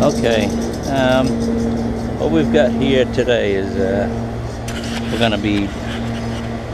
Okay, what we've got here today is we're going to be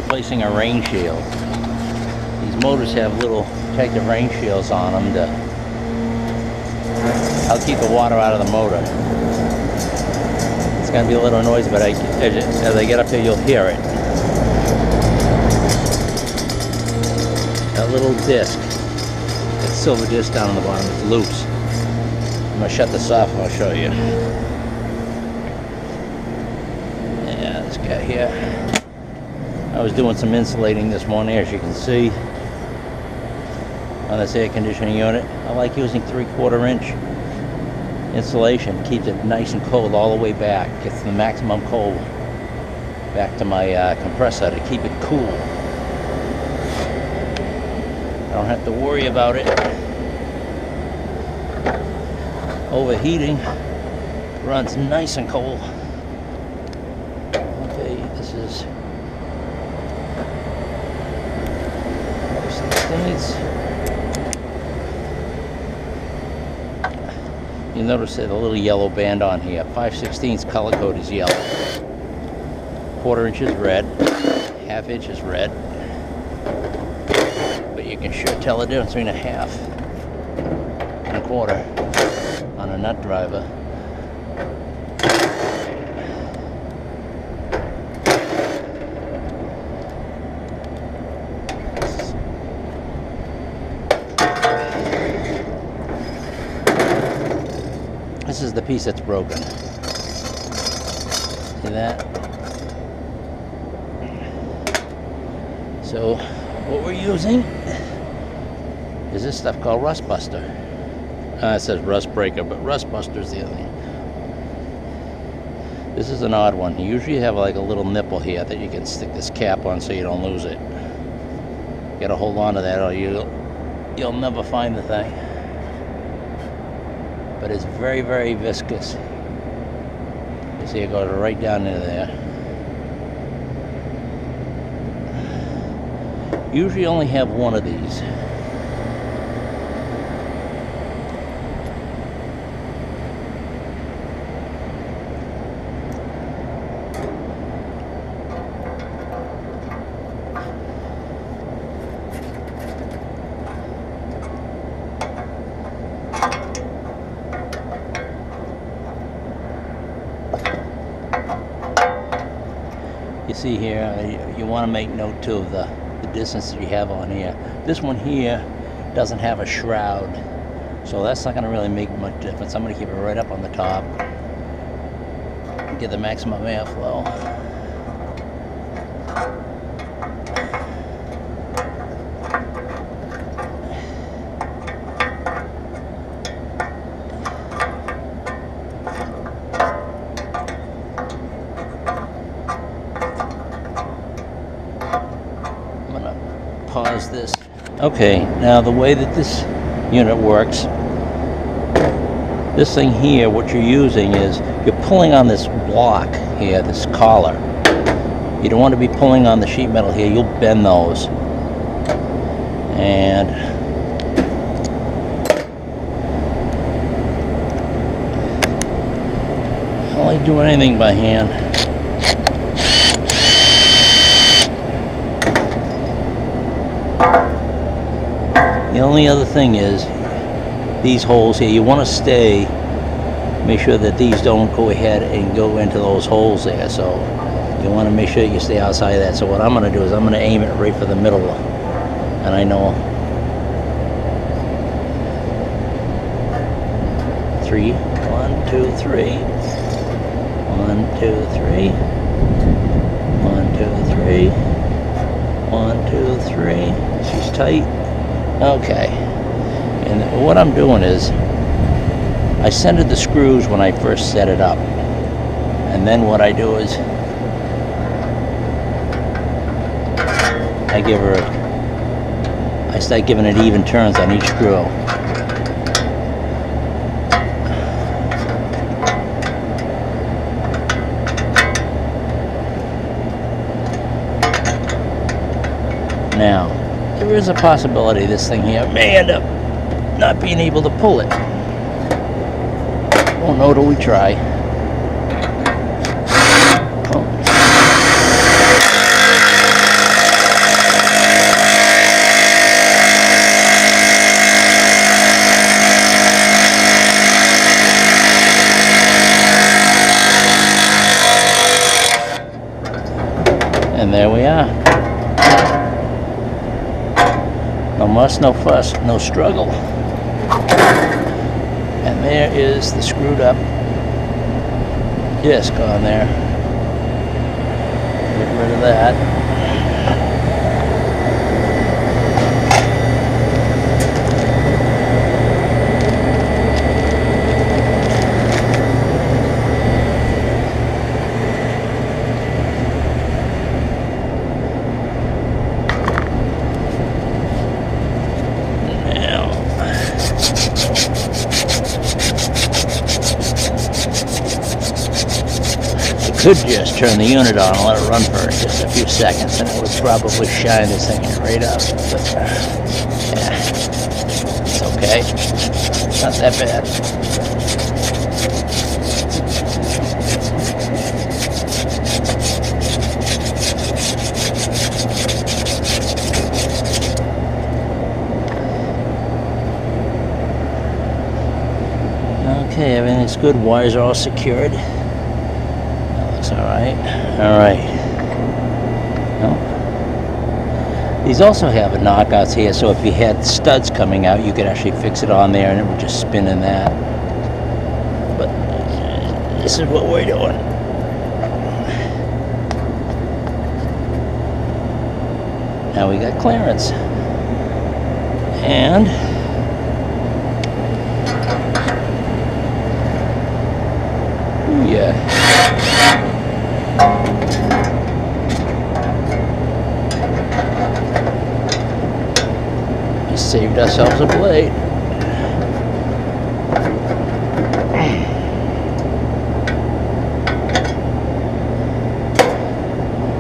replacing a rain shield. These motors have little protective rain shields on them to help keep the water out of the motor. It's going to be a little noisy, but as I get up here, you'll hear it. That little disc, that silver disc down on the bottom, is loose. I'm going to shut this off and I'll show you. Yeah, this guy here. I was doing some insulating this morning, as you can see, on this air conditioning unit. I like using 3/4 inch insulation. Keeps it nice and cold all the way back. Gets the maximum cold back to my compressor to keep it cool. I don't have to worry about it overheating. Runs nice and cold. Okay, this is 5/16. You notice that a little yellow band on here. 5/16 color code is yellow. 1/4 inch is red. 1/2 inch is red. But you can sure tell the difference between a 1/2 and a 1/4 on a nut driver. This is the piece that's broken. See that? So what we're using is this stuff called Rust Buster. It says Rust Breaker, but Rust Buster is the other thing. This is an odd one. You usually have like a little nipple here that you can stick this cap on so you don't lose it. You gotta hold on to that or you'll never find the thing. But it's very, very viscous. You see it goes right down into there. Usually only have one of these. You see here, you want to make note too of the distance that you have on here. This one here doesn't have a shroud, so that's not going to really make much difference. I'm going to keep it right up on the top, get the maximum airflow. Pause this. Okay, now the way that this unit works, this thing here, what you're using is you're pulling on this block here, this collar. You don't want to be pulling on the sheet metal here, you'll bend those. And I don't like doing anything by hand. The only other thing is these holes here, you want to make sure that these don't go ahead and go into those holes there, so you want to make sure you stay outside of that. So what I'm going to do is I'm going to aim it right for the middle, and I know 3, 1, 2, 3, 1, 2, 3, 1, 2, 3, 1, 2, 3. She's tight. Okay, and what I'm doing is I centered the screws when I first set it up, and then what I do is I start giving it even turns on each screw. Now, there is a possibility this thing here may end up not being able to pull it. Won't know till we try. Oh. And there we are. No muss, no fuss, no struggle. And there is the screwed up disc on there. Get rid of that. Could just turn the unit on and let it run for just a few seconds, and it would probably shine this thing right up. But yeah, it's okay. It's not that bad. Okay, everything's good. Wires are all secured. All right. Well, these also have knockouts here, so if you had studs coming out, you could actually fix it on there and it would just spin in that. But this is what we're doing. Now we got clearance. And yeah. We saved ourselves a blade.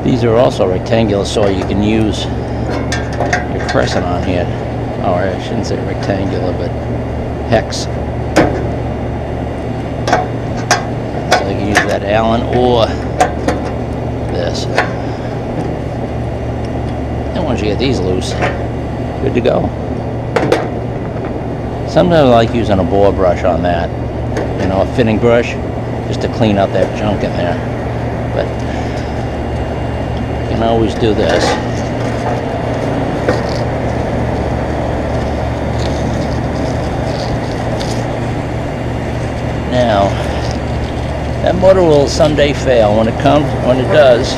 These are also rectangular, so you can use your crescent on here. Or I shouldn't say rectangular, but hex. So you can use that Allen or this. And once you get these loose, good to go. Sometimes I like using a bore brush on that. You know, a fitting brush, just to clean out that junk in there. But you can always do this. Now, that motor will someday fail. When it does,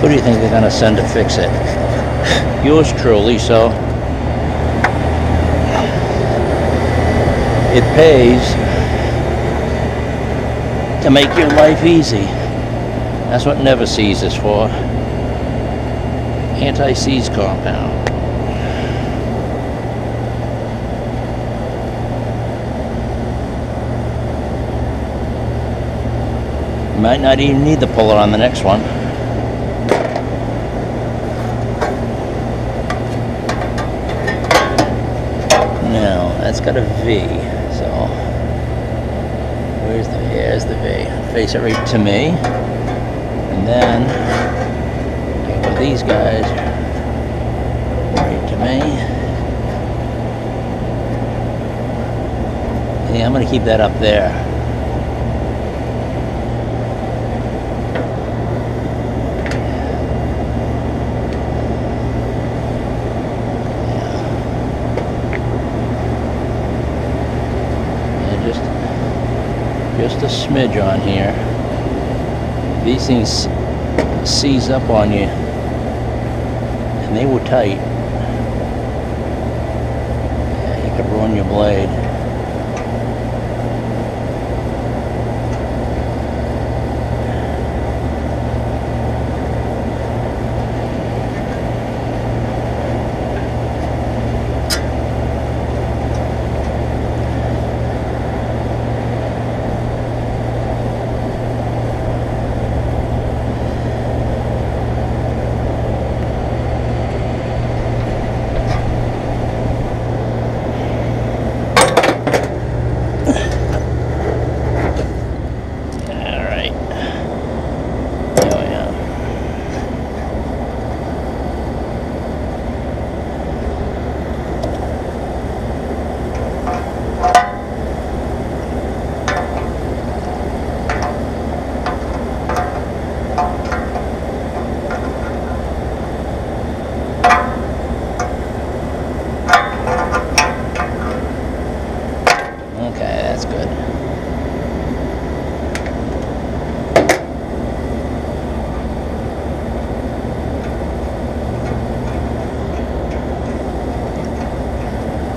who do you think they're going to send to fix it? Yours truly. So it pays to make your life easy. That's what Never Seize is for. Anti-seize compound. You might not even need the puller on the next one. Now, that's got a V, so where's the V? There's the V. Face it right to me. And then, okay, with these guys, right to me. Yeah, I'm going to keep that up there. Just a smidge on here. These things seize up on you, and they were tight. Yeah, you could ruin your blade.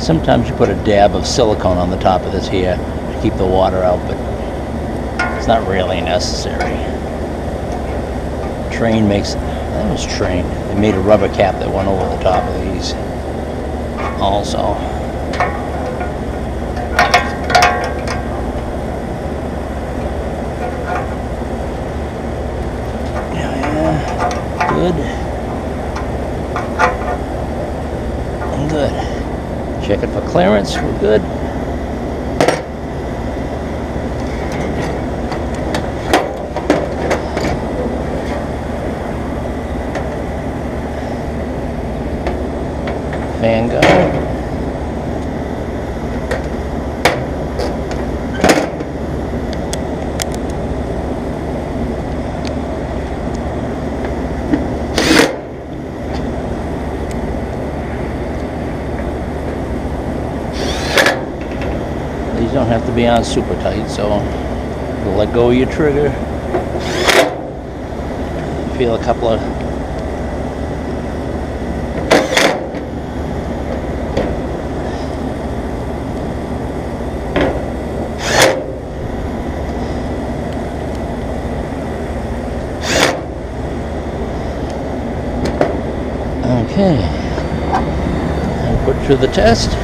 Sometimes you put a dab of silicone on the top of this here to keep the water out, but it's not really necessary. Train makes, that was Train. They made a rubber cap that went over the top of these also. Yeah, good. And good. Check it for clearance, we're good. Fan go. These don't have to be on super tight, so let go of your trigger. Feel a couple of okay, and put through the test.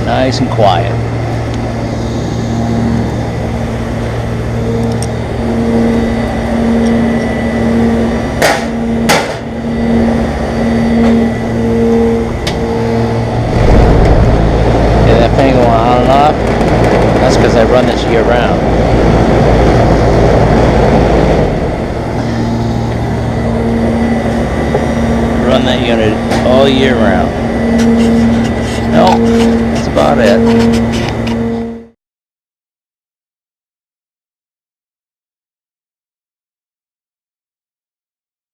Nice and quiet. Yeah, that thing going on and off. That's because I run this year round. Run that unit all year round. Nope, that's about it.